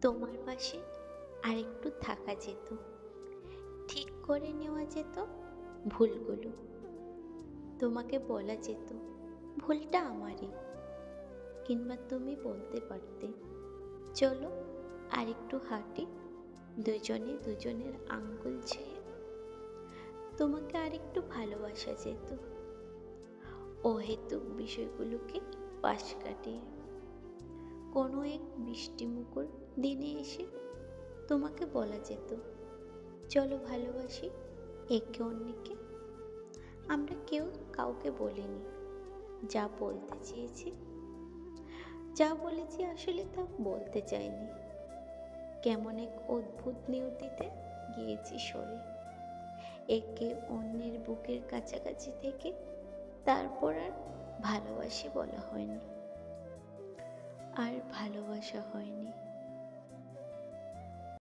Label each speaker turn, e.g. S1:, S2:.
S1: তোমার পাশে আরেকটু থাকা যেত, ঠিক করে নেওয়া যেত ভুলগুলো। তোমাকে বলা যেত ভুলটা আমারই, কিংবা তুমি বলতে পারতে চলো আরেকটু হাঁটি, দুজনে দুজনের আঙ্গুল ছুঁয়ে। তোমাকে আরেকটু ভালোবাসা যেত, অহেতুক বিষয়গুলোকে পাশ কাটিয়ে। কোনো এক বৃষ্টিমুখর দিনে এসে তোমাকে বলা যেত চলো ভালোবাসি একে অন্যকে। আমরা কেউ কাউকে বলিনি যা বলতে চেয়েছি, যা বলেছি আসলে তা বলতে চাইনি। কেমন এক অদ্ভুত নিয়তিতে গিয়েছি সরে, একে অন্যের বুকের কাছাকাছি থেকে তারপর আর ভালোবাসি বলা হয়নি, আর ভালোবাসা হয়নি।